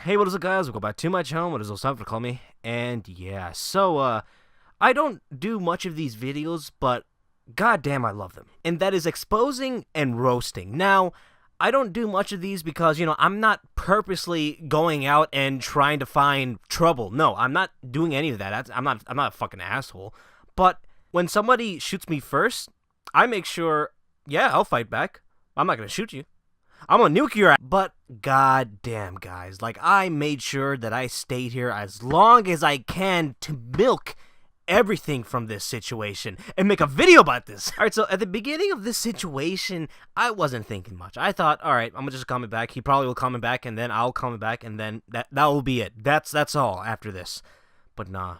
Hey, what is up, guys? Welcome back to my channel. What is DOSorNight for call me? And yeah, so I don't do much of these videos, but goddamn, I love them. And that is exposing and roasting. Now, I don't do much of these because, I'm not purposely going out and trying to find trouble. No, I'm not doing any of that. I'm not a fucking asshole. But when somebody shoots me first, I make sure, yeah, I'll fight back. I'm not gonna shoot you. I'm gonna nuke your ass. But goddamn, guys, I made sure that I stayed here as long as I can to milk everything from this situation and make a video about this. Alright, so at the beginning of this situation, I wasn't thinking much. I thought, alright, I'm gonna just comment back. He probably will comment back, and then I'll comment back, and then that will be it. That's all after this. But nah.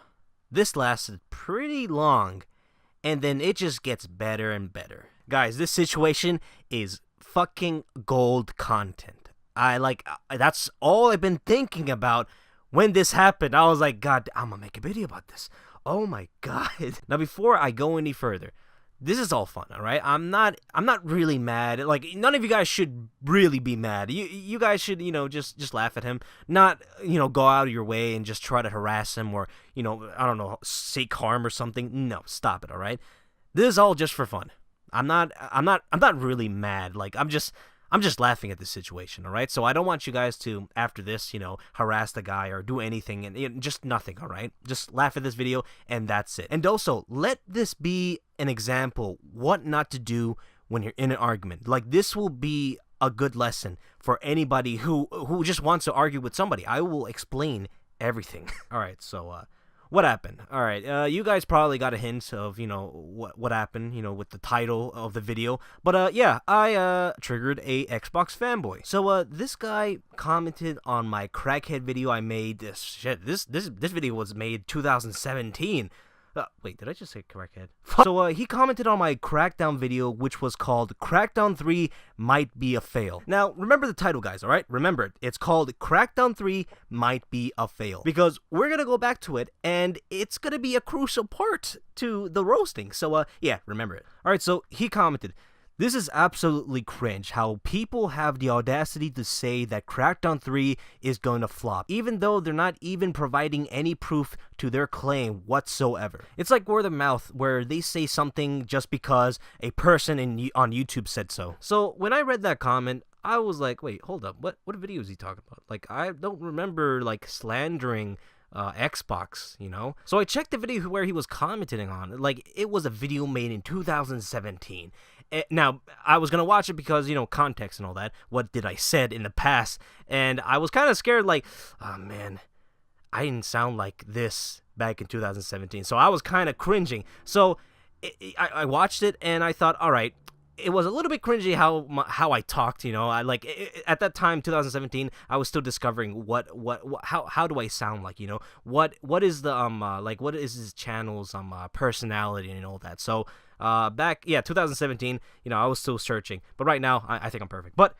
This lasted pretty long, and then it just gets better and better. Guys, this situation is fucking gold content. That's all I've been thinking about when this happened. I was like, God, I'm gonna make a video about this. Oh my God. Now, before I go any further, this is all fun, all right? I'm not really mad. None of you guys should really be mad. You guys should, just laugh at him, not, go out of your way and just try to harass him or, I don't know, seek harm or something. No, stop it, all right? This is all just for fun. I'm not really mad. I'm just laughing at the situation, all right? So I don't want you guys to, after this, harass the guy or do anything, and just nothing, all right? Just laugh at this video, and that's it. And also, let this be an example what not to do when you're in an argument. This will be a good lesson for anybody who just wants to argue with somebody. I will explain everything. All right, so what happened? All right, you guys probably got a hint of, what happened, with the title of the video. But, yeah, I, triggered a Xbox fanboy. So, this guy commented on my crackhead video I made. This video was made 2017. Wait, did I just say crackhead? So, he commented on my Crackdown video, which was called Crackdown 3 Might Be a Fail. Now, remember the title, guys, alright? Remember it. It's called Crackdown 3 Might Be a Fail. Because we're gonna go back to it, and it's gonna be a crucial part to the roasting. So, yeah, remember it. Alright, so he commented, "This is absolutely cringe how people have the audacity to say that Crackdown 3 is going to flop, even though they're not even providing any proof to their claim whatsoever. It's like word of mouth, where they say something just because a person on YouTube said so." So when I read that comment, I was like, wait, hold up, what video is he talking about? I don't remember, slandering Xbox, So I checked the video where he was commenting on. It was a video made in 2017. Now, I was going to watch it because, context and all that. What did I said in the past? And I was kind of scared, oh, man, I didn't sound like this back in 2017. So I was kind of cringing. So I watched it, and I thought, all right, it was a little bit cringy how I talked, at that time, 2017, I was still discovering how do I sound like, what is the what is his channel's personality and all that. So back 2017, I was still searching, but right now I think I'm perfect. But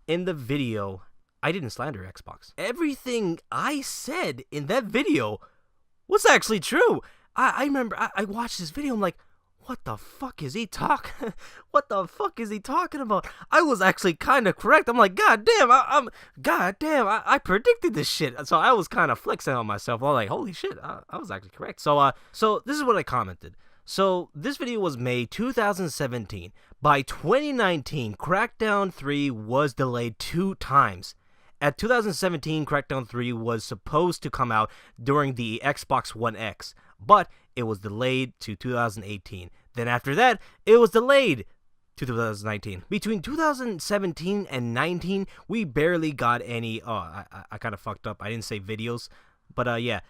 in the video, I didn't slander Xbox. Everything I said in that video was actually true. I remember I watched this video, I'm like, what the fuck is he talking? What the fuck is he talking about? I was actually kind of correct. I'm like, God damn, I predicted this shit. So I was kind of flexing on myself. I was like, holy shit, I was actually correct. So this is what I commented. So this video was made 2017. By 2019, Crackdown 3 was delayed 2 times. At 2017, Crackdown 3 was supposed to come out during the Xbox One X, but it was delayed to 2018. Then after that, it was delayed to 2019. Between 2017 and 19, we barely got any, I kind of fucked up. I didn't say videos, but yeah,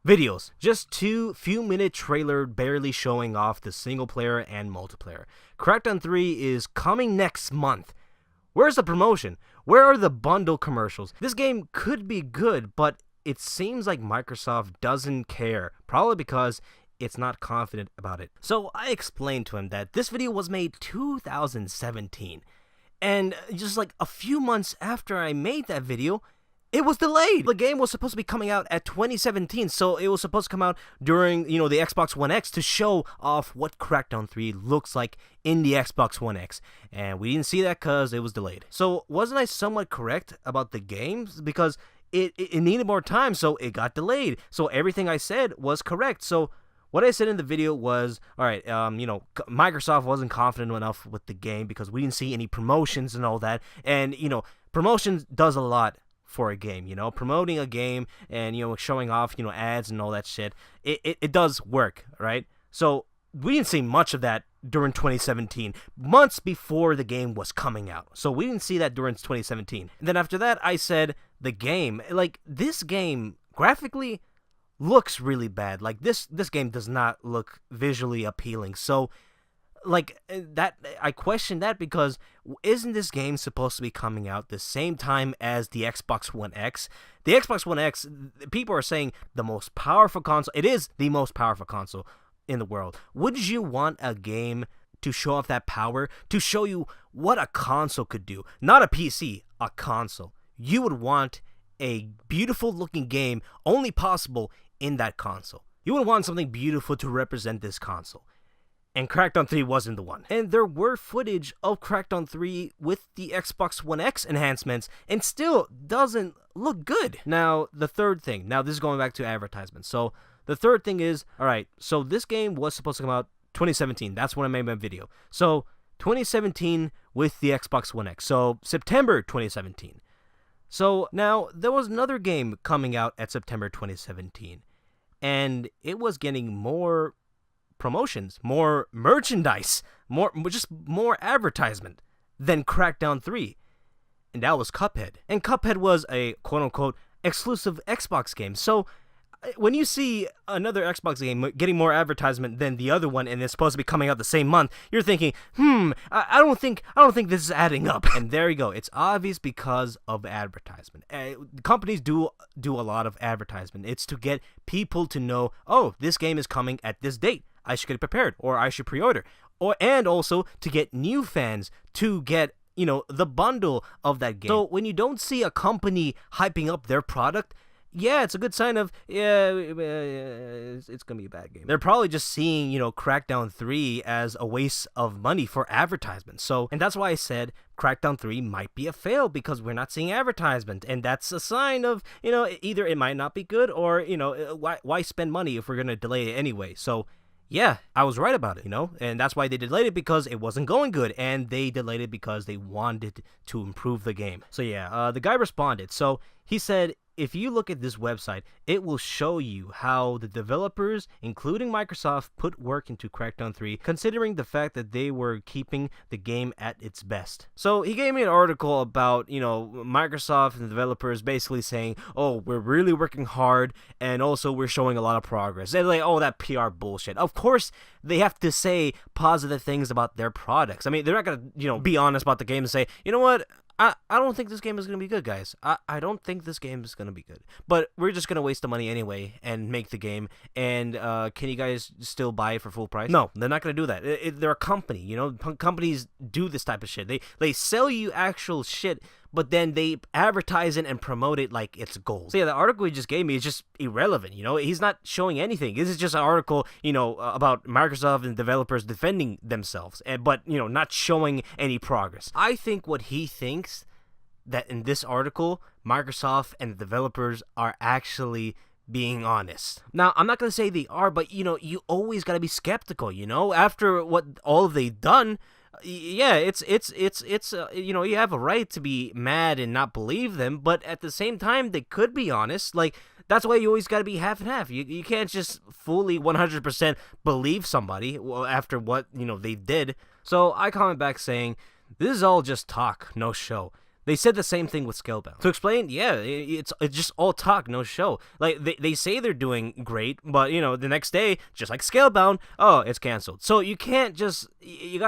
videos. Just 2 few-minute trailer barely showing off the single player and multiplayer. Crackdown 3 is coming next month. Where's the promotion? Where are the bundle commercials? This game could be good, but it seems like Microsoft doesn't care, probably because it's not confident about it. So I explained to him that this video was made 2017, and just a few months after I made that video, It was delayed. The game was supposed to be coming out at 2017, so it was supposed to come out during, the Xbox One X to show off what Crackdown 3 looks like in the Xbox One X. And we didn't see that because it was delayed. So wasn't I somewhat correct about the games? Because it needed more time, so it got delayed. So everything I said was correct. So what I said in the video was, all right, Microsoft wasn't confident enough with the game because we didn't see any promotions and all that. And, promotions does a lot for a game, promoting a game and, showing off, ads and all that shit. It does work, right? So we didn't see much of that during 2017, months before the game was coming out. So we didn't see that during 2017. And then after that, I said the game, this game graphically looks really bad. This game does not look visually appealing. So that I question that because isn't this game supposed to be coming out the same time as the Xbox One X? The Xbox One X, people are saying the most powerful console. It is the most powerful console in the world. Would you want a game to show off that power, to show you what a console could do? Not a PC, a console. You would want a beautiful looking game only possible in that console. You would want something beautiful to represent this console. And Crackdown 3 wasn't the one. And there were footage of Crackdown 3 with the Xbox One X enhancements and still doesn't look good. Now, the third thing. Now, this is going back to advertisements. So, the third thing is, alright, so this game was supposed to come out 2017. That's when I made my video. So, 2017 with the Xbox One X. So, September 2017. So, now, there was another game coming out at September 2017. And it was getting more promotions, more merchandise, more advertisement than Crackdown 3. And that was Cuphead. And Cuphead was a quote-unquote exclusive Xbox game. So, when you see another Xbox game getting more advertisement than the other one and it's supposed to be coming out the same month, you're thinking, I don't think this is adding up. And there you go. It's obvious because of advertisement. Companies do a lot of advertisement. It's to get people to know, oh, this game is coming at this date. I should get prepared, or I should pre-order, and also to get new fans to get the bundle of that game. So when you don't see a company hyping up their product, yeah, it's a good sign of, it's going to be a bad game. They're probably just seeing, Crackdown 3 as a waste of money for advertisement. So, and that's why I said Crackdown 3 might be a fail because we're not seeing advertisement. And that's a sign of, either it might not be good or, why spend money if we're going to delay it anyway? So, yeah, I was right about it, and that's why they delayed it because it wasn't going good, and they delayed it because they wanted to improve the game. So, yeah, the guy responded. So, he said, if you look at this website, it will show you how the developers, including Microsoft, put work into Crackdown 3, considering the fact that they were keeping the game at its best. So he gave me an article about, Microsoft and the developers basically saying, oh, we're really working hard, and also we're showing a lot of progress. They're like, oh, that PR bullshit. Of course, they have to say positive things about their products. I mean, they're not going to, be honest about the game and say, you know what? I don't think this game is going to be good, guys. I don't think this game is going to be good. But we're just going to waste the money anyway and make the game. And can you guys still buy it for full price? No, they're not going to do that. They're a company, Companies do this type of shit. They sell you actual shit, but then they advertise it and promote it like it's gold. So yeah, the article he just gave me is just irrelevant, He's not showing anything. This is just an article, about Microsoft and developers defending themselves, but, not showing any progress. I think what he thinks that in this article, Microsoft and the developers are actually being honest. Now, I'm not going to say they are, but, you always got to be skeptical, After what all they've done, yeah, it's you have a right to be mad and not believe them, but at the same time, they could be honest. That's why you always got to be half and half. You can't just fully 100% believe somebody after what, they did. So I comment back saying, this is all just talk, no show. They said the same thing with Scalebound. To explain, yeah, it's just all talk, no show. They say they're doing great, but the next day, just like Scalebound, oh, it's canceled. So you can't just you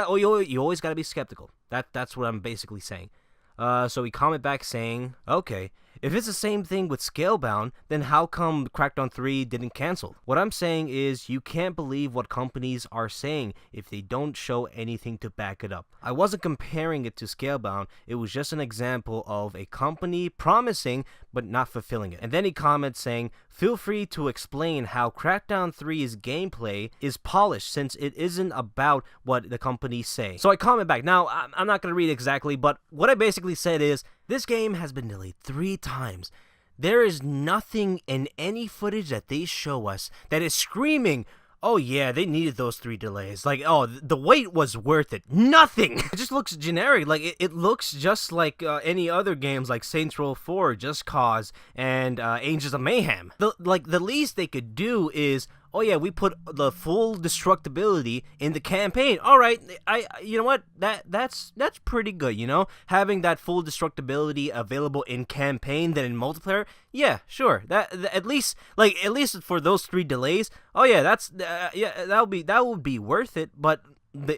always got to be skeptical. That's what I'm basically saying. So we comment back saying, okay, if it's the same thing with Scalebound, then how come Crackdown 3 didn't cancel? What I'm saying is you can't believe what companies are saying if they don't show anything to back it up. I wasn't comparing it to Scalebound, it was just an example of a company promising but not fulfilling it. And then he comments saying, feel free to explain how Crackdown 3's gameplay is polished since it isn't about what the companies say. So I comment back. Now, I'm not going to read exactly, but what I basically said is, this game has been delayed 3 times. There is nothing in any footage that they show us that is screaming, oh yeah, they needed those 3 delays. Like, oh, the wait was worth it. Nothing! It just looks generic. Like, it looks just like any other games like Saints Row 4, Just Cause, and Angels of Mayhem. The least they could do is, oh yeah, we put the full destructibility in the campaign. All right, you know what? That's pretty good. You know, having that full destructibility available in campaign than in multiplayer. Yeah, sure. That at least for those 3 delays. Oh yeah, that would be worth it. But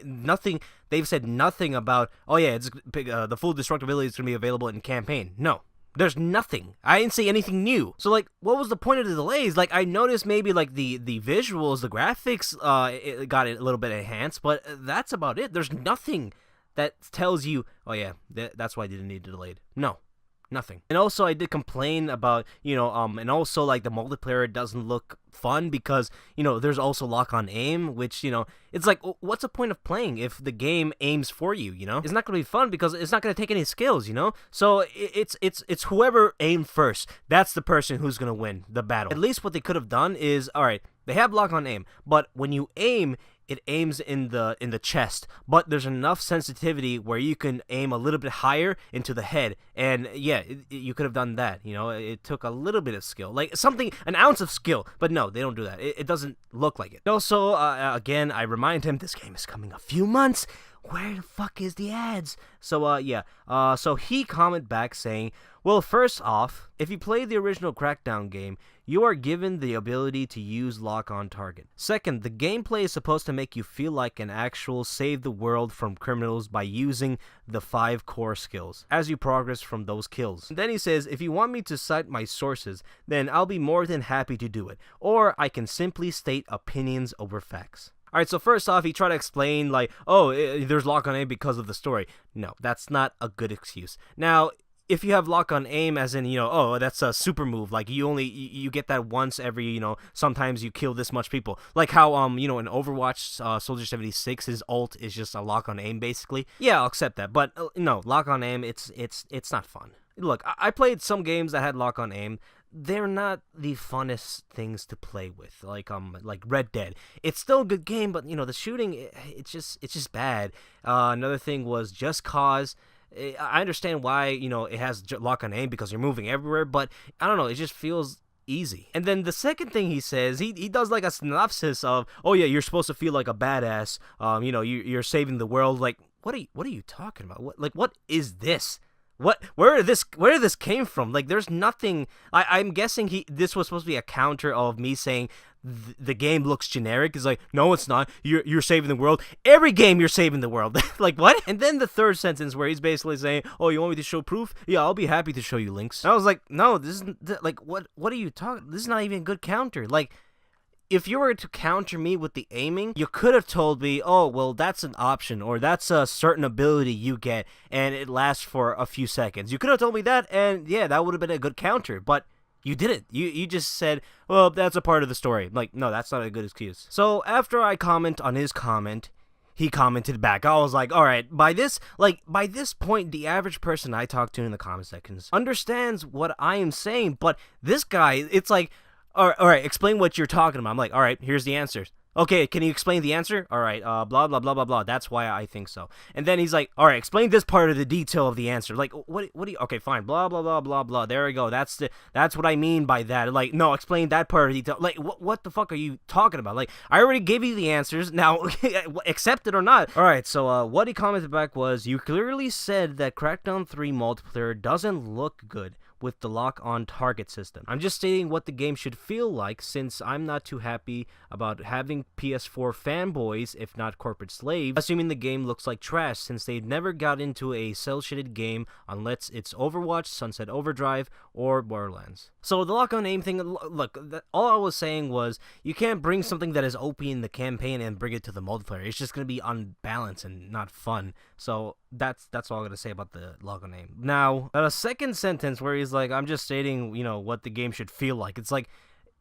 nothing. They've said nothing about. Oh yeah, it's the full destructibility is gonna be available in campaign. No. There's nothing. I didn't see anything new. So, like, what was the point of the delays? Like, I noticed maybe, like, the visuals, the graphics, it got a little bit enhanced, but that's about it. There's nothing that tells you, oh, yeah, that's why I didn't need it delayed. No. Nothing. And also, I did complain about, and also, like, the multiplayer doesn't look fun because, there's also lock-on aim, which, it's like, what's the point of playing if the game aims for you, It's not going to be fun because it's not going to take any skills, So, it's whoever aimed first. That's the person who's going to win the battle. At least what they could have done is, all right, they have lock-on aim, but when you aim, it aims in the chest, but there's enough sensitivity where you can aim a little bit higher into the head, and yeah, you could have done that. It took a little bit of skill, like an ounce of skill, but no, they don't do that. It doesn't look like it. Also, again, I remind him this game is coming a few months. Where the fuck is the ads? So, so he commented back saying, well, first off, if you play the original Crackdown game, you are given the ability to use lock-on target. Second, the gameplay is supposed to make you feel like an actual save the world from criminals by using the 5 core skills as you progress from those kills. And then he says, if you want me to cite my sources, then I'll be more than happy to do it, or I can simply state opinions over facts. Alright, so first off, he tried to explain, like, oh, there's lock-on aim because of the story. No, that's not a good excuse. Now, if you have lock-on aim as in, oh, that's a super move, like, you get that once every, sometimes you kill this much people. Like how, in Overwatch, Soldier 76, his ult is just a lock-on aim, basically. Yeah, I'll accept that, but, no, lock-on aim, it's not fun. Look, I played some games that had lock-on aim. They're not the funnest things to play with, like Red Dead. It's still a good game, but the shooting, it's just bad. Another thing was Just Cause. I understand why it has lock on aim because you're moving everywhere, but I don't know, it just feels easy. And then the second thing he says, he does like a synopsis of, oh yeah, you're supposed to feel like a badass. You're saving the world. Like, what are you talking about? What is this? Where this came from? Like, there's nothing. I'm guessing this was supposed to be a counter of me saying the game looks generic. It's like, no, it's not. You're saving the world. Every game you're saving the world. Like, what? And then the third sentence where he's basically saying, oh, you want me to show proof? Yeah, I'll be happy to show you links. And I was like, no, this isn't like what are you talking? This is not even a good counter. Like, if you were to counter me with the aiming, you could have told me, oh, well, that's an option, or that's a certain ability you get, and it lasts for a few seconds. You could have told me that, and yeah, that would have been a good counter, but you didn't. You just said, well, that's a part of the story. Like, no, that's not a good excuse. So after I comment on his comment, he commented back. I was like, all right, by this point, the average person I talk to in the comment sections understands what I am saying, but this guy, it's like, all right, explain what you're talking about. I'm like, all right, here's the answers. Okay, can you explain the answer? All right, blah, blah, blah, blah, blah. That's why I think so. And then he's like, all right, explain this part of the detail of the answer. Like, what do you, okay, fine, blah, blah, blah, blah, blah. There we go. That's what I mean by that. Like, no, explain that part of the detail. Like, what the fuck are you talking about? Like, I already gave you the answers. Now, accept it or not. All right, so what he commented back was, you clearly said that Crackdown 3 multiplayer doesn't look good with the lock-on target system. I'm just stating what the game should feel like, since I'm not too happy about having PS4 fanboys, if not corporate slaves, assuming the game looks like trash, since they've never got into a cel-shaded game unless it's Overwatch, Sunset Overdrive, or Borderlands. So the lock-on aim thing, look, all I was saying was, you can't bring something that is OP in the campaign and bring it to the multiplayer. It's just gonna be unbalanced and not fun. So that's all I'm gonna say about the lock-on aim. Now, a second sentence where he's like, I'm just stating, what the game should feel like. It's like,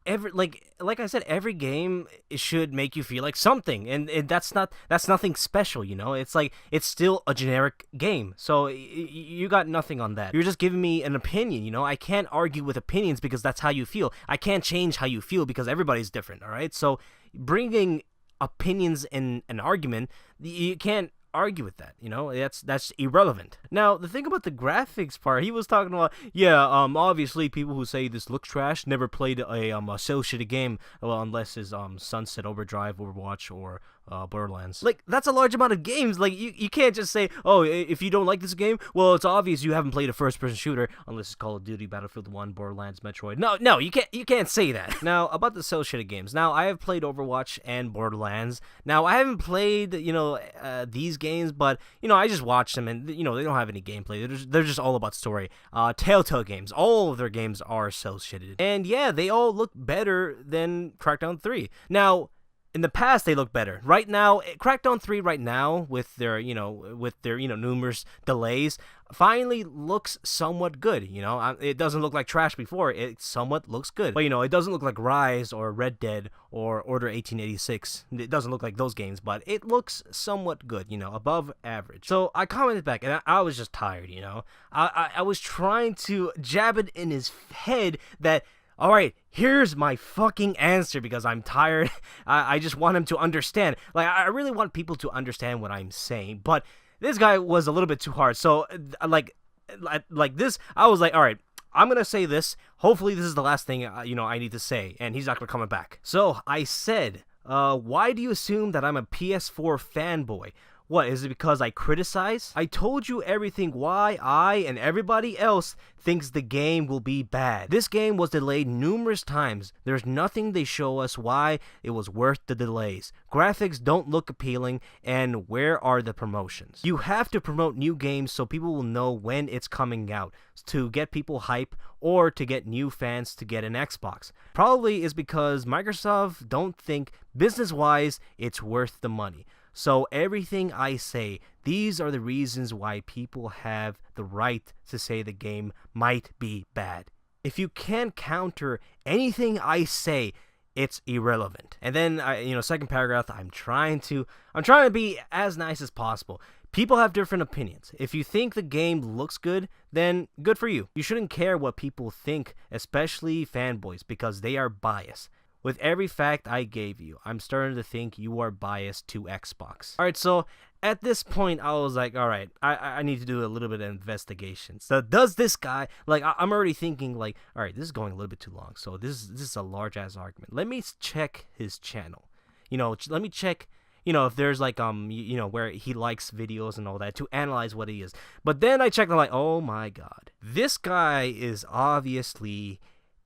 like I said, every game should make you feel like something, and that's nothing special, you know. It's like it's still a generic game, so you got nothing on that. You're just giving me an opinion, you know. I can't argue with opinions because that's how you feel. I can't change how you feel because everybody's different. All right, so bringing opinions in an argument, you can't argue with that, you know. That's irrelevant. Now the thing about the graphics part, he was talking about, yeah, obviously people who say this looks trash never played a cell shaded game, well, unless it's Sunset Overdrive, Overwatch, or Borderlands. Like, that's a large amount of games. Like, you can't just say, oh, if you don't like this game, well, it's obvious you haven't played a first-person shooter, unless it's Call of Duty, Battlefield 1, Borderlands, Metroid. No, you can't say that. Now, about the cel-shaded games. Now, I have played Overwatch and Borderlands. Now, I haven't played, you know, these games, but, you know, I just watch them, and, you know, they don't have any gameplay. They're just all about story. Telltale games, all of their games are cel-shaded. And, yeah, they all look better than Crackdown 3. Now, in the past, they look better. Right now, Crackdown 3 right now, with their numerous delays, finally looks somewhat good, you know. It doesn't look like trash before. It somewhat looks good. But, you know, it doesn't look like Rise or Red Dead or Order 1886. It doesn't look like those games, but it looks somewhat good, you know, above average. So I commented back, and I was just tired, you know. I was trying to jab it in his head that, all right, here's my fucking answer because I'm tired. I just want him to understand. Like, I really want people to understand what I'm saying. But this guy was a little bit too hard. So, like this, I was like, all right, I'm going to say this. Hopefully this is the last thing, you know, I need to say. And he's not going to come back. So, I said, why do you assume that I'm a PS4 fanboy? What, is it because I criticize? I told you everything why I and everybody else thinks the game will be bad. This game was delayed numerous times. There's nothing they show us why it was worth the delays. Graphics don't look appealing, and where are the promotions? You have to promote new games so people will know when it's coming out, to get people hype or to get new fans to get an Xbox. Probably is because Microsoft don't think business-wise it's worth the money. So everything I say, these are the reasons why people have the right to say the game might be bad. If you can't counter anything I say, it's irrelevant. And then, second paragraph, I'm trying to be as nice as possible. People have different opinions. If you think the game looks good, then good for you. You shouldn't care what people think, especially fanboys, because they are biased. With every fact I gave you, I'm starting to think you are biased to Xbox. Alright, so at this point, I was like, alright, I need to do a little bit of investigation. So does this guy, like, I'm already thinking, like, alright, this is going a little bit too long. So this is a large-ass argument. Let me check his channel. You know, let me check, you know, if there's, like, where he likes videos and all that to analyze what he is. But then I checked, and I'm like, oh my god. This guy is obviously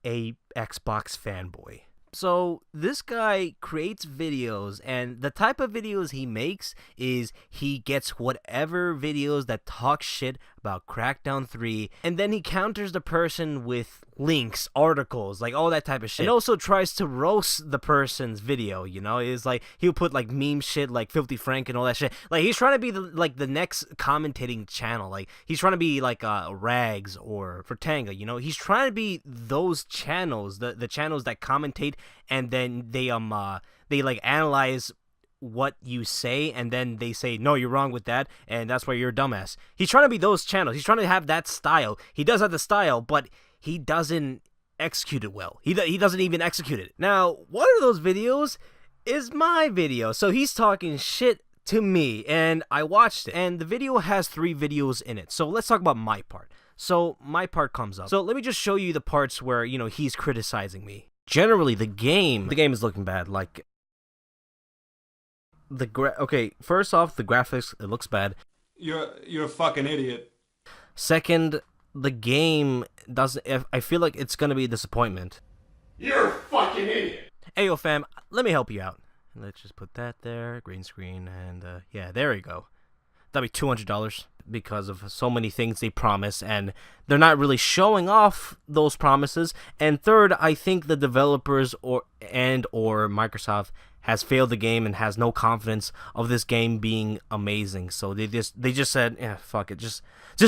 a Xbox fanboy. So this guy creates videos, and the type of videos he makes is he gets whatever videos that talk shit about Crackdown 3, and then he counters the person with links, articles, like all that type of shit. And also tries to roast the person's video, you know? It's like he'll put like meme shit like Filthy Frank and all that shit. Like he's trying to be the next commentating channel. Like he's trying to be like Rags or Fortanga, you know? He's trying to be those channels, the channels that commentate, and then they like analyze what you say, and then they say, no, you're wrong with that, and that's why you're a dumbass. He's trying to be those channels. He's trying to have that style. He does have the style, but he doesn't execute it well. He doesn't even execute it. Now, one of those videos is my video. So he's talking shit to me, and I watched it, and the video has 3 videos in it. So let's talk about my part. So my part comes up. So let me just show you the parts where, you know, he's criticizing me. Generally, the game is looking bad. Like, okay, first off, the graphics, it looks bad. You're a fucking idiot. Second, the game doesn't, I feel like it's gonna be a disappointment. You're a fucking idiot. Hey, yo, fam, let me help you out. Let's just put that there, green screen, and yeah, there we go. That'd be $200 because of so many things they promise, and they're not really showing off those promises. And third, I think the developers or Microsoft has failed the game and has no confidence of this game being amazing. So they just said, yeah, fuck it, just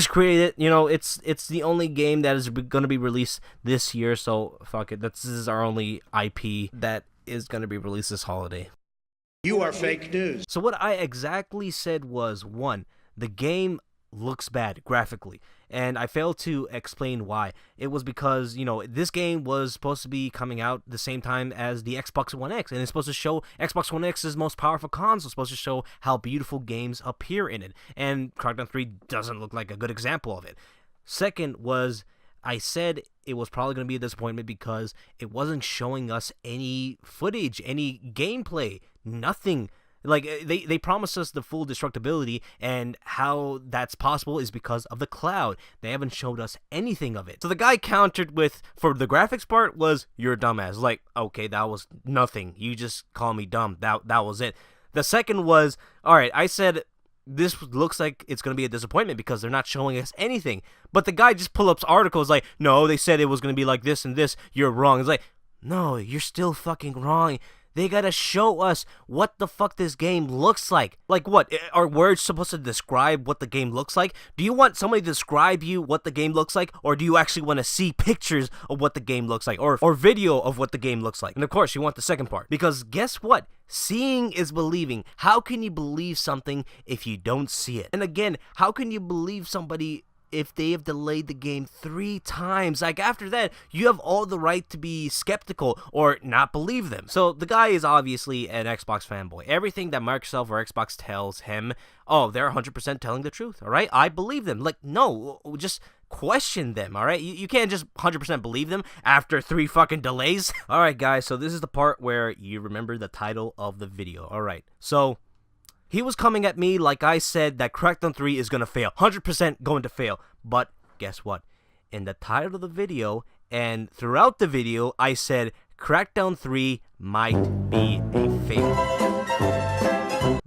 create it. You know, it's the only game that is going to be released this year, so fuck it. This is our only IP that is going to be released this holiday. You are fake news. So what I exactly said was, one, the game looks bad graphically, and I failed to explain why. It was because, you know, this game was supposed to be coming out the same time as the Xbox One X, and it's supposed to show Xbox One X's most powerful console, supposed to show how beautiful games appear in it, and Crackdown 3 doesn't look like a good example of it. Second was, I said it was probably going to be a disappointment because it wasn't showing us any footage, any gameplay, nothing. Like, they promised us the full destructibility, and how that's possible is because of the cloud. They haven't showed us anything of it. So the guy countered with, for the graphics part, was, you're a dumbass. Like, okay, that was nothing. You just call me dumb. That was it. The second was, alright, I said this looks like it's going to be a disappointment because they're not showing us anything. But the guy just pull up articles like, no, they said it was going to be like this and this. You're wrong. It's like, no, you're still fucking wrong. They gotta show us what the fuck this game looks like. Like what? Are words supposed to describe what the game looks like? Do you want somebody to describe you what the game looks like? Or do you actually want to see pictures of what the game looks like? Or video of what the game looks like? And of course, you want the second part. Because guess what? Seeing is believing. How can you believe something if you don't see it? And again, how can you believe somebody if they have delayed the game 3 times? Like, after that, you have all the right to be skeptical or not believe them. So the guy is obviously an Xbox fanboy. Everything that Microsoft or Xbox tells him, oh, they're 100% telling the truth, all right? I believe them. Like, no, just question them, all right? You can't just 100% believe them after 3 fucking delays. All right, guys, so this is the part where you remember the title of the video. All right, so he was coming at me like I said that Crackdown 3 is going to fail. 100% going to fail. But guess what? In the title of the video and throughout the video, I said Crackdown 3 might be a fail.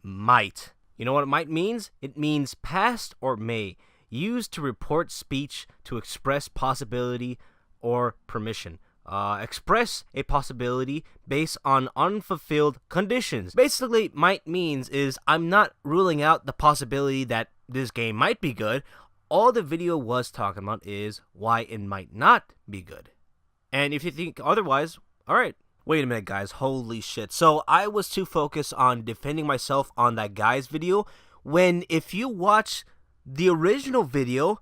Might. You know what might means? It means past or may. Used to report speech to express possibility or permission. Express a possibility based on unfulfilled conditions. Basically, might means is I'm not ruling out the possibility that this game might be good. All the video was talking about is why it might not be good. And if you think otherwise, alright. Wait a minute, guys. Holy shit. So I was too focused on defending myself on that guy's video, when if you watch the original video,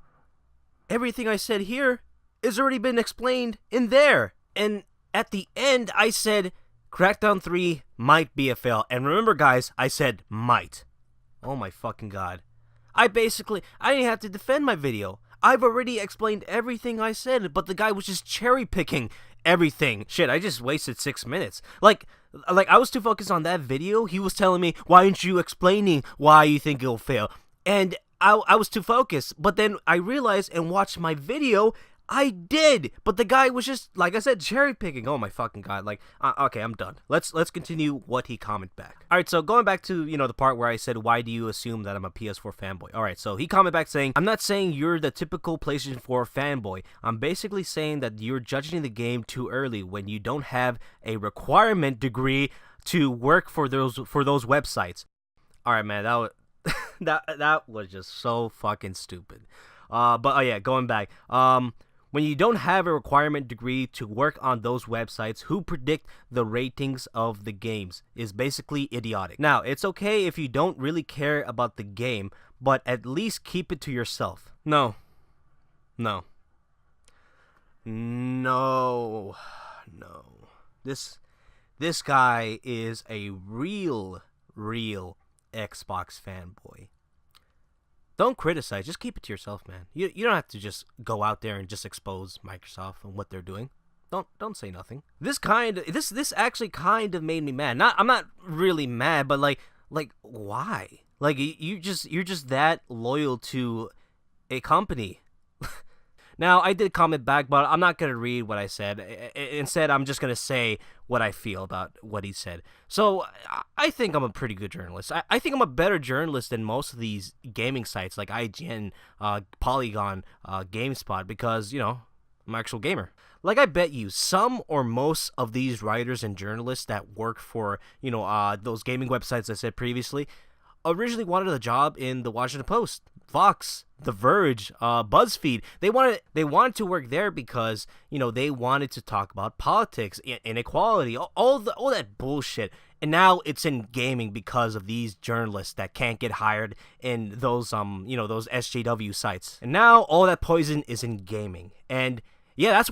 everything I said here has already been explained in there. And at the end, I said Crackdown 3 might be a fail. And remember, guys, I said might. Oh my fucking god. I didn't have to defend my video. I've already explained everything I said, but the guy was just cherry picking everything. Shit, I just wasted 6 minutes. Like I was too focused on that video. He was telling me, why aren't you explaining why you think it'll fail? And I was too focused. But then I realized and watched my video, I did, but the guy was just, like I said, cherry picking. Oh my fucking god! Like, okay, I'm done. Let's continue what he commented back. All right, so going back to the part where I said, why do you assume that I'm a PS4 fanboy? All right, so he commented back saying, I'm not saying you're the typical PlayStation 4 fanboy. I'm basically saying that you're judging the game too early when you don't have a requirement degree to work for those websites. All right, man, that was that was just so fucking stupid. But oh yeah, going back. When you don't have a requirement degree to work on those websites who predict the ratings of the games is basically idiotic. Now, it's okay if you don't really care about the game, but at least keep it to yourself. No. This guy is a real Xbox fanboy. Don't criticize. Just keep it to yourself, man. You don't have to just go out there and just expose Microsoft and what they're doing. Don't say nothing. This actually kind of made me mad. I'm not really mad, but like why? Like you're just that loyal to a company. Now, I did comment back, but I'm not going to read what I said. Instead, I'm just going to say what I feel about what he said. So, I think I'm a pretty good journalist. I think I'm a better journalist than most of these gaming sites like IGN, Polygon, GameSpot, because, I'm an actual gamer. Like, I bet you some or most of these writers and journalists that work for, those gaming websites I said previously, originally wanted a job in the Washington Post, Fox, The Verge, BuzzFeed. They wanted to work there because, they wanted to talk about politics, inequality, all that bullshit. And now it's in gaming because of these journalists that can't get hired in those those SJW sites. And now all that poison is in gaming. And yeah, that's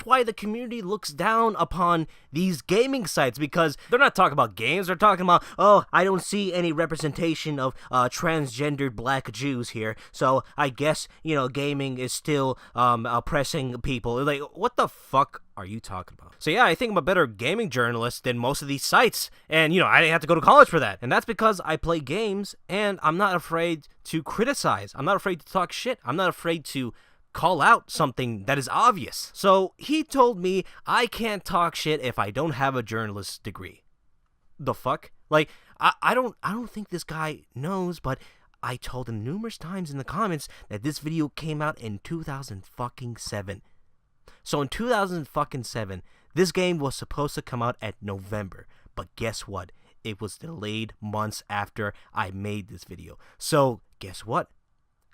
why the community looks down upon these gaming sites, because they're not talking about games. They're talking about, oh, I don't see any representation of transgendered black Jews here, so I guess, gaming is still oppressing people. Like, what the fuck are you talking about? So yeah, I think I'm a better gaming journalist than most of these sites, and I didn't have to go to college for that. And that's because I play games, and I'm not afraid to criticize. I'm not afraid to talk shit. I'm not afraid to call out something that is obvious. So he told me I can't talk shit if I don't have a journalist's degree. The fuck? Like, I don't think this guy knows, but I told him numerous times in the comments that this video came out in 2007. So in 2007, this game was supposed to come out at November, but guess what? It was delayed months after I made this video. So guess what?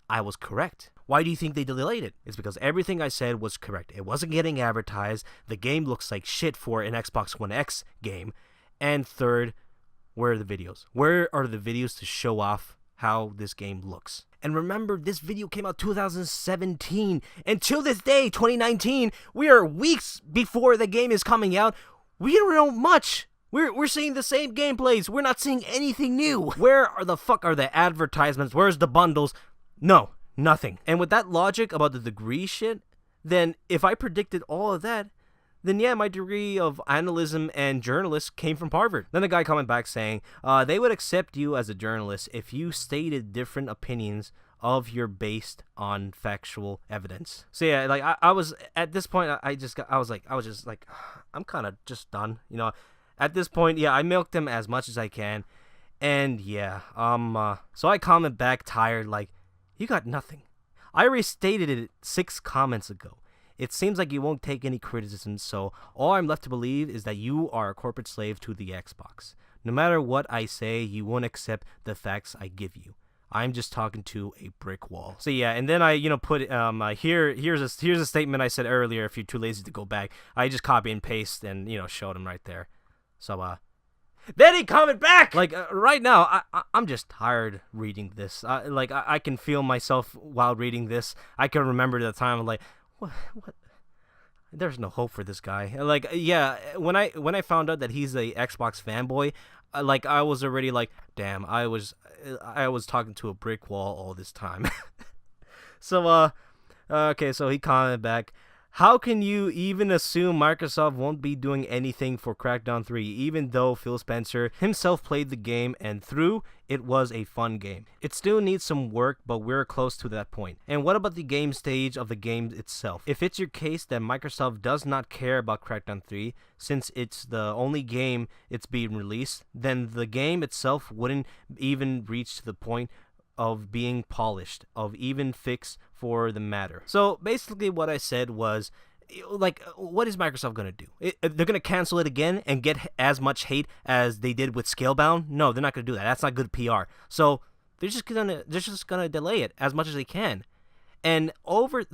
I was correct. Why do you think they delayed it? It's because everything I said was correct. It wasn't getting advertised. The game looks like shit for an Xbox One X game. And third, where are the videos? Where are the videos to show off how this game looks? And remember, this video came out 2017. And till this day, 2019, we are weeks before the game is coming out. We don't know much. We're seeing the same gameplays. We're not seeing anything new. Where are the fuck are the advertisements? Where's the bundles? No, nothing. And with that logic about the degree shit, then if I predicted all of that, then yeah, my degree of analysis and journalist came from Harvard. Then the guy commented back saying, they would accept you as a journalist if you stated different opinions of your based on factual evidence. So yeah, like I was at this point, I was just like, I'm kind of just done, At this point, yeah, I milked him as much as I can, and yeah, so I comment back tired like, you got nothing. I restated it 6 comments ago. It seems like you won't take any criticism, so all I'm left to believe is that you are a corporate slave to the Xbox. No matter what I say, you won't accept the facts I give you. I'm just talking to a brick wall. So yeah, and then I, put here's a statement I said earlier. If you're too lazy to go back, I just copy and paste and showed him right there. So then he commented back! Like, right now, I'm just tired reading this. I can feel myself while reading this. I can remember the time, like, what? There's no hope for this guy. Like, yeah, when I found out that he's a Xbox fanboy, I was already like, damn, I was talking to a brick wall all this time. So, okay, so he commented back, how can you even assume Microsoft won't be doing anything for Crackdown 3, even though Phil Spencer himself played the game and through it was a fun game? It still needs some work, but we're close to that point. And what about the game stage of the game itself? If it's your case that Microsoft does not care about Crackdown 3, since it's the only game it's being released, then the game itself wouldn't even reach to the point of being polished, of even fixed for the matter. So basically what I said was, like, what is Microsoft going to do? They're going to cancel it again and get as much hate as they did with Scalebound? No, they're not going to do that. That's not good PR. So they're just going to delay it as much as they can. And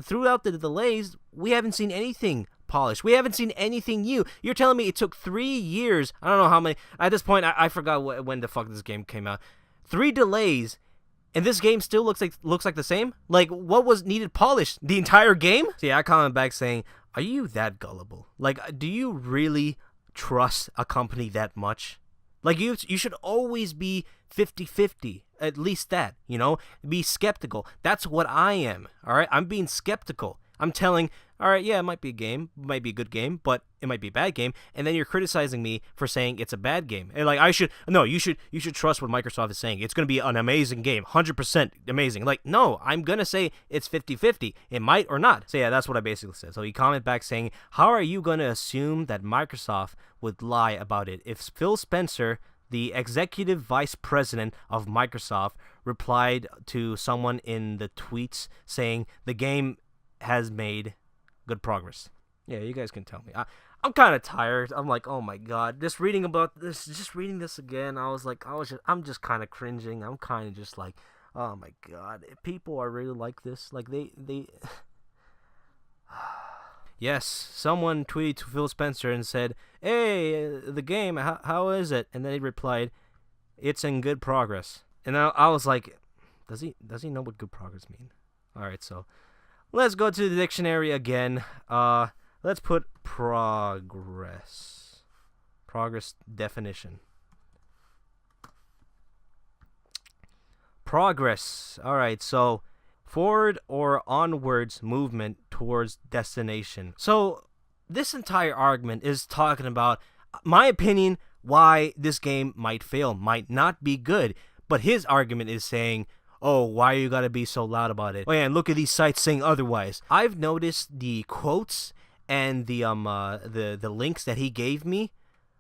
throughout the delays, we haven't seen anything polished. We haven't seen anything new. You're telling me it took 3 years. I don't know how many. At this point, I forgot when the fuck this game came out. 3 delays. And this game still looks like the same? Like, what was needed polished? The entire game? So yeah, I comment back saying, are you that gullible? Like, do you really trust a company that much? Like, you should always be 50-50. At least that, Be skeptical. That's what I am, all right? I'm being skeptical. I'm telling, all right, yeah, it might be a game, might be a good game, but it might be a bad game, and then you're criticizing me for saying it's a bad game. And like, you should trust what Microsoft is saying. It's going to be an amazing game, 100% amazing. Like, no, I'm going to say it's 50-50. It might or not. So yeah, that's what I basically said. So he commented back saying, how are you going to assume that Microsoft would lie about it if Phil Spencer, the executive vice president of Microsoft, replied to someone in the tweets saying the game has made good progress. Yeah, you guys can tell me. I'm kind of tired. I'm like, oh my god, just reading this again. I'm just kind of cringing. I'm kind of just like, oh my god, if people are really like this. Like they. Yes, someone tweeted to Phil Spencer and said, "Hey, the game, how is it?" And then he replied, "It's in good progress." And I was like, does he know what good progress mean? All right, so let's go to the dictionary again. Let's put progress. Progress definition. Progress. All right, so forward or onwards movement towards destination. So this entire argument is talking about my opinion why this game might fail, might not be good. But his argument is saying, oh, why you gotta be so loud about it? Oh yeah, and look at these sites saying otherwise. I've noticed the quotes and the links that he gave me.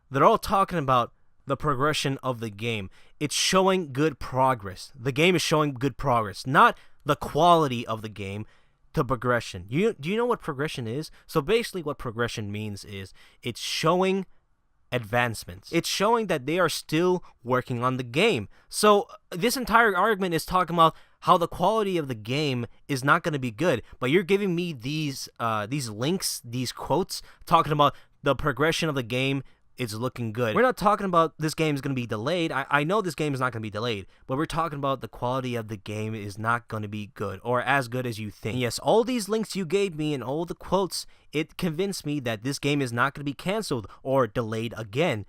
They're all talking about the progression of the game. It's showing good progress. The game is showing good progress, not the quality of the game, to progression. Do you know what progression is? So basically what progression means is it's showing advancements. It's showing that they are still working on the game. So this entire argument is talking about how the quality of the game is not going to be good, but you're giving me these links, these quotes talking about the progression of the game is looking good. We're not talking about this game is going to be delayed. I know this game is not going to be delayed, but we're talking about the quality of the game is not going to be good or as good as you think. And yes, all these links you gave me and all the quotes, it convinced me that this game is not going to be canceled or delayed again.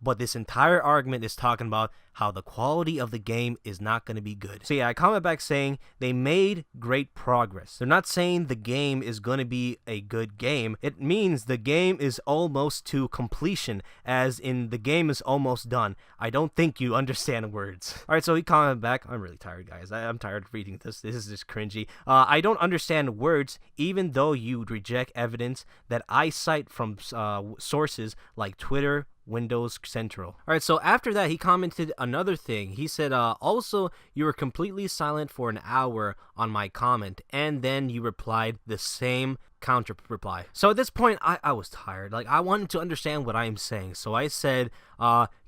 But this entire argument is talking about how the quality of the game is not going to be good. So yeah, I comment back saying they made great progress. They're not saying the game is going to be a good game. It means the game is almost to completion, as in the game is almost done. I don't think you understand words. Alright, so he commented back. I'm really tired, guys. I'm tired of reading this. This is just cringy. I don't understand words, even though you reject evidence that I cite from sources like Twitter, Windows Central. Alright, so after that, he commented another thing. He said, also, you were completely silent for an hour on my comment, and then you replied the same counter reply. So at this point, I was tired. Like, I wanted to understand what I'm saying. So I said,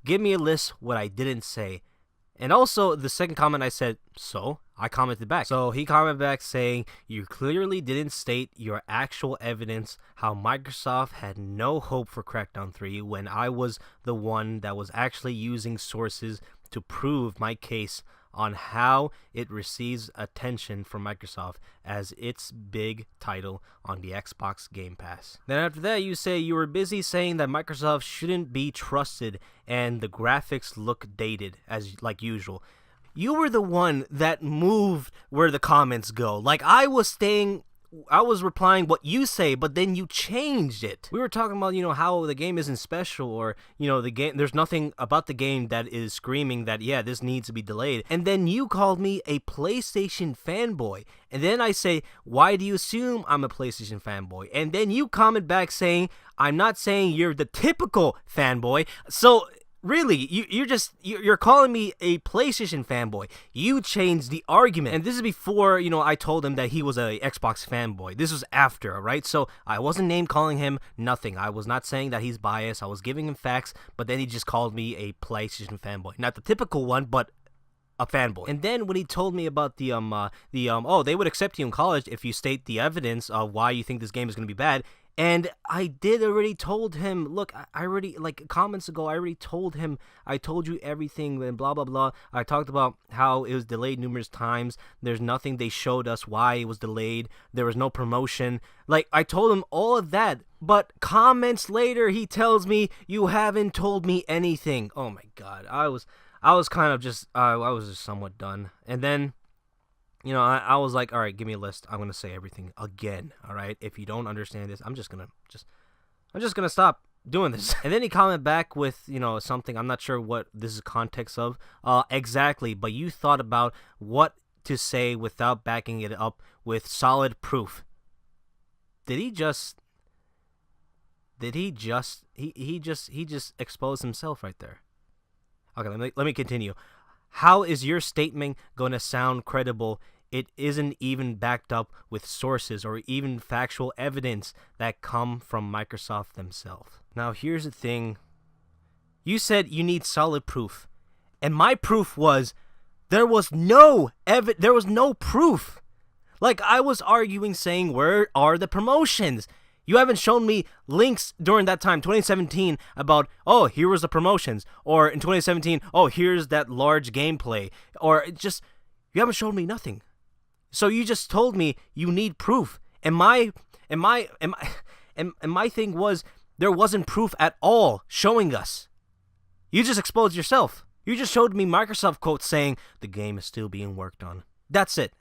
give me a list what I didn't say. And also, the second comment I said, so I commented back. So he commented back saying, you clearly didn't state your actual evidence how Microsoft had no hope for Crackdown 3 when I was the one that was actually using sources to prove my case on how it receives attention from Microsoft as its big title on the Xbox Game Pass. Then after that, you say you were busy saying that Microsoft shouldn't be trusted and the graphics look dated, as like usual. You were the one that moved where the comments go. Like, I was replying what you say, but then you changed it. We were talking about, how the game isn't special, or, the game, there's nothing about the game that is screaming that, yeah, this needs to be delayed. And then you called me a PlayStation fanboy. And then I say, why do you assume I'm a PlayStation fanboy? And then you comment back saying, I'm not saying you're the typical fanboy. So really, you're calling me a PlayStation fanboy. You changed the argument. And this is before, I told him that he was a Xbox fanboy. This was after, alright? So I wasn't name calling him, nothing. I was not saying that he's biased. I was giving him facts, but then he just called me a PlayStation fanboy. Not the typical one, but a fanboy. And then when he told me about oh, they would accept you in college if you state the evidence of why you think this game is going to be bad. And I already told him, look, I already, like, comments ago, I already told him, I told you everything, and blah, blah, blah. I talked about how it was delayed numerous times. There's nothing they showed us why it was delayed. There was no promotion. Like, I told him all of that. But comments later, he tells me, you haven't told me anything. Oh, my God. I was kind of just, I was just somewhat done. And then, I was like, all right, give me a list. I'm going to say everything again, all right? If you don't understand this, I'm just going to stop doing this. And then he commented back with, something. I'm not sure what this is context of exactly, but you thought about what to say without backing it up with solid proof. He just exposed himself right there. Okay, let me continue. How is your statement going to sound credible it isn't even backed up with sources or even factual evidence that come from Microsoft themselves. Now, here's the thing. You said you need solid proof. And my proof was there was no proof. Like, I was arguing saying, where are the promotions? You haven't shown me links during that time, 2017, about, oh, here was the promotions. Or in 2017, oh, here's that large gameplay. Or just, you haven't shown me nothing. So you just told me you need proof. And my thing was, there wasn't proof at all showing us. You just exposed yourself. You just showed me Microsoft quotes saying the game is still being worked on. That's it.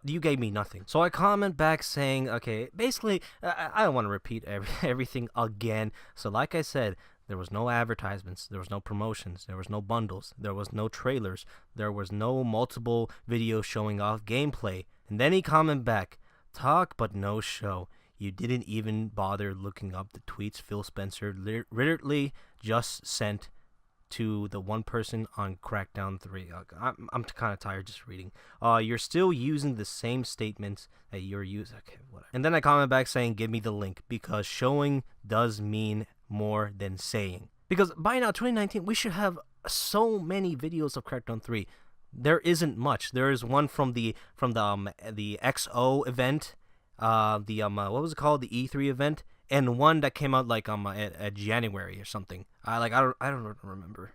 You gave me nothing. So I comment back saying, okay, basically, I don't want to repeat everything again. So like I said, there was no advertisements, there was no promotions, there was no bundles, there was no trailers, there was no multiple videos showing off gameplay. And then he comment back, talk but no show. You didn't even bother looking up the tweets Phil Spencer literally just sent to the one person on Crackdown 3. I'm kind of tired just reading. You're still using the same statements that you're using. Okay, whatever. And then I comment back saying, give me the link, because showing does mean more than saying. Because by now, 2019, we should have so many videos of Crackdown 3. There isn't much. There is one from the XO event, what was it called? The E3 event. And one that came out like at January or something. I don't remember.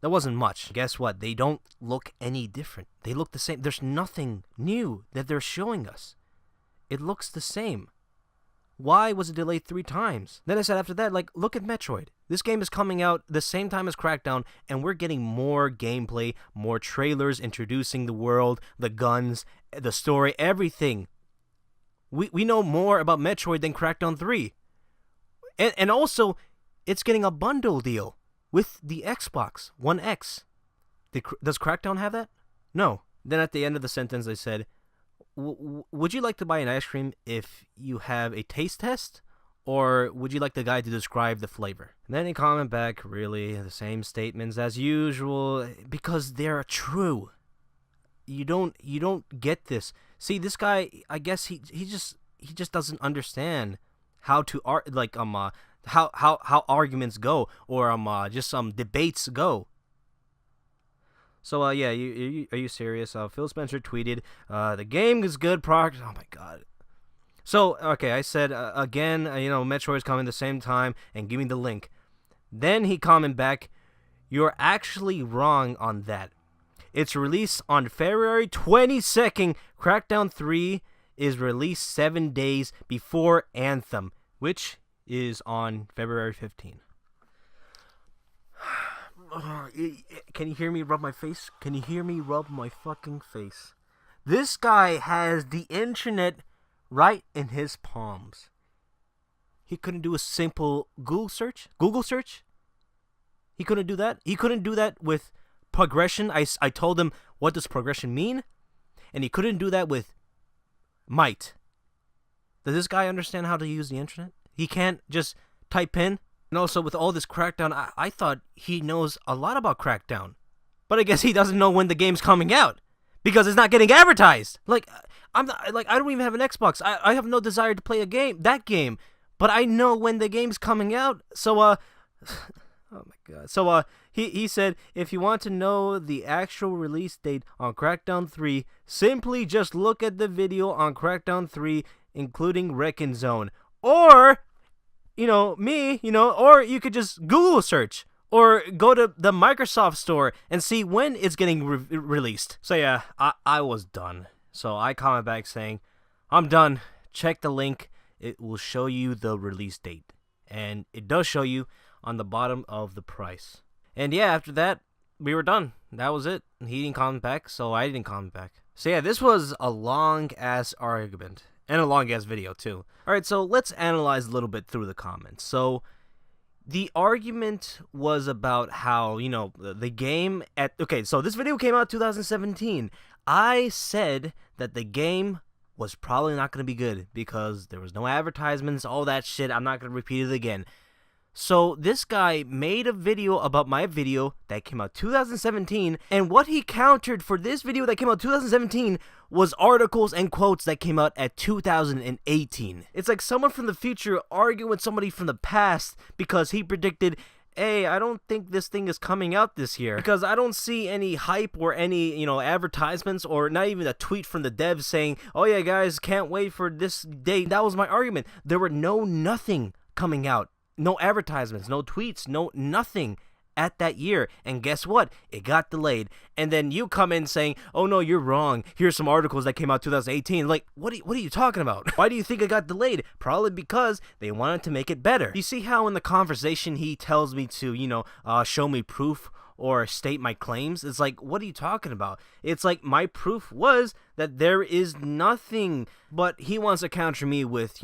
That wasn't much. Guess what? They don't look any different. They look the same. There's nothing new that they're showing us. It looks the same. Why was it delayed 3 times? Then I said after that, like, look at Metroid. This game is coming out the same time as Crackdown, and we're getting more gameplay, more trailers introducing the world, the guns, the story, everything. We know more about Metroid than Crackdown 3. And also, it's getting a bundle deal with the Xbox One X. Does Crackdown have that? No. Then at the end of the sentence, I said, would you like to buy an ice cream if you have a taste test? Or would you like the guy to describe the flavor? And then he comment back, really, the same statements as usual, because they're true. You don't get this. See, this guy, I guess he just doesn't understand how to how arguments go, or just some debates go. So yeah, are you serious? Phil Spencer tweeted, the game is good progress. Oh my god. So okay, I said again, Metroid is coming the same time, and give me the link. Then he commented back, you're actually wrong on that. It's released on February 22nd. Crackdown 3 is released 7 days before Anthem, which is on February 15th. Can you hear me rub my face? Can you hear me rub my fucking face? This guy has the internet right in his palms. He couldn't do a simple Google search? He couldn't do that? He couldn't do that with progression. I told him, what does progression mean? And he couldn't do that with might. Does this guy understand how to use the internet? He can't just type in. And also with all this Crackdown, I thought he knows a lot about Crackdown. But I guess he doesn't know when the game's coming out, because it's not getting advertised. Like, I don't even have an Xbox. I have no desire to play that game. But I know when the game's coming out. So, oh my god. So, he said, if you want to know the actual release date on Crackdown 3, simply just look at the video on Crackdown 3, including Wrecking Zone. Or, or you could just Google search, or go to the Microsoft store and see when it's getting released. So yeah, I was done. So I comment back saying, I'm done. Check the link. It will show you the release date. And it does show you on the bottom of the price. And yeah, after that, we were done. That was it. He didn't comment back, so I didn't comment back. So yeah, this was a long-ass argument. And a long-ass video, too. Alright, so let's analyze a little bit through the comments. So, the argument was about how, the game okay, so this video came out 2017. I said that the game was probably not going to be good because there was no advertisements, all that shit. I'm not going to repeat it again. So this guy made a video about my video that came out 2017, and what he countered for this video that came out 2017 was articles and quotes that came out at 2018. It's like someone from the future arguing with somebody from the past because he predicted, hey, I don't think this thing is coming out this year because I don't see any hype or any, advertisements or not even a tweet from the devs saying, oh yeah, guys, can't wait for this date. That was my argument. There were nothing coming out. No advertisements, no tweets, no nothing at that year. And guess what? It got delayed. And then you come in saying, oh no, you're wrong. Here's some articles that came out 2018. Like, what are you talking about? Why do you think it got delayed? Probably because they wanted to make it better. You see how in the conversation he tells me to, show me proof or state my claims? It's like, what are you talking about? It's like my proof was that there is nothing, but he wants to counter me with,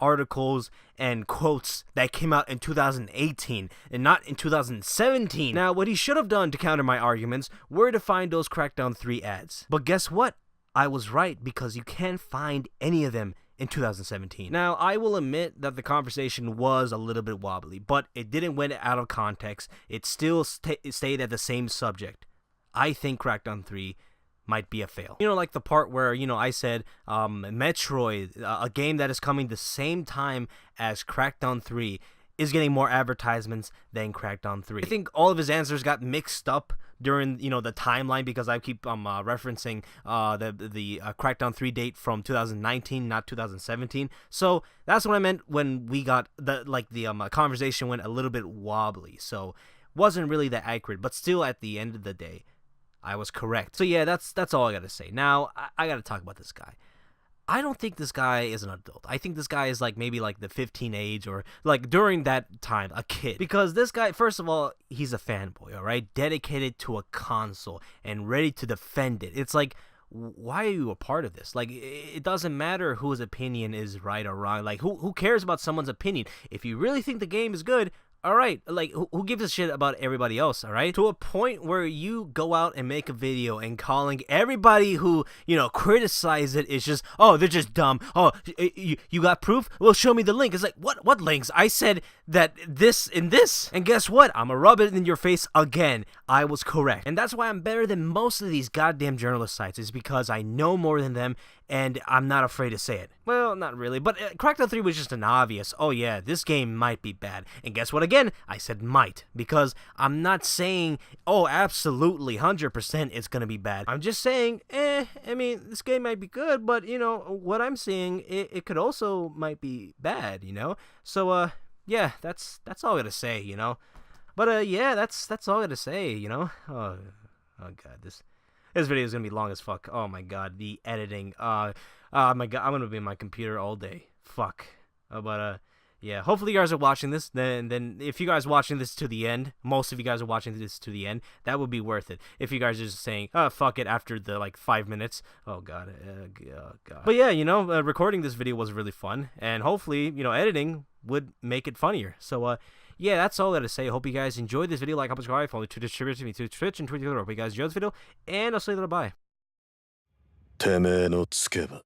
articles and quotes that came out in 2018 and not in 2017. Now, what he should have done to counter my arguments were to find those Crackdown 3 ads. But guess what? I was right, because you can't find any of them in 2017. Now, I will admit that the conversation was a little bit wobbly, but it didn't went out of context. It still stayed at the same subject. I think Crackdown 3 might be a fail. Like the part where, I said Metroid, a game that is coming the same time as Crackdown 3, is getting more advertisements than Crackdown 3. I think all of his answers got mixed up during, the timeline, because I keep referencing the Crackdown 3 date from 2019, not 2017. So that's what I meant when we got the conversation went a little bit wobbly. So wasn't really that accurate, but still at the end of the day, I was correct. So yeah, that's all I gotta say. Now I gotta talk about this guy. I don't think this guy is an adult. I think this guy is maybe the 15 age, or during that time, a kid. Because this guy, first of all, he's a fanboy, all right? Dedicated to a console and ready to defend it. It's like, why are you a part of this? It doesn't matter whose opinion is right or wrong. Who cares about someone's opinion? If you really think the game is good, all right, who gives a shit about everybody else, all right? To a point where you go out and make a video and calling everybody who, criticize it is just, oh, they're just dumb. Oh, you got proof? Well, show me the link. It's like, what links? I said that this and this. And guess what? I'm gonna rub it in your face again. I was correct. And that's why I'm better than most of these goddamn journalist sites, is because I know more than them, and I'm not afraid to say it. Well, not really, but Crackdown 3 was just an obvious, oh yeah, this game might be bad. And guess what again? I said might, because I'm not saying, oh, absolutely, 100% it's gonna be bad. I'm just saying, this game might be good, but, what I'm seeing, it could also might be bad, So, yeah, that's all I gotta say, But, yeah, that's all I gotta say, Oh God, this video is gonna be long as fuck. Oh my god, the editing. My god, I'm gonna be in my computer all day. Fuck. Yeah. Hopefully you guys are watching this. Then if you guys are watching this to the end, most of you guys are watching this to the end, that would be worth it. If you guys are just saying, oh, fuck it, after the 5 minutes. Oh god. God. But yeah, recording this video was really fun, and hopefully, editing would make it funnier. So yeah, that's all I gotta say. I hope you guys enjoyed this video. Like, comment, subscribe, follow to distribute me to Twitch and Twitter. Hope you guys enjoyed this video, and I'll say that bye. てめえのつけば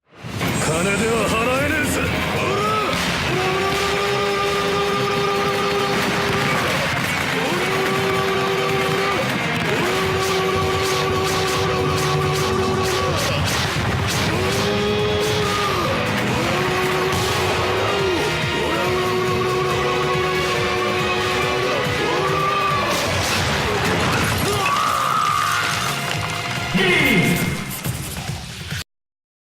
金では払えねえぜ。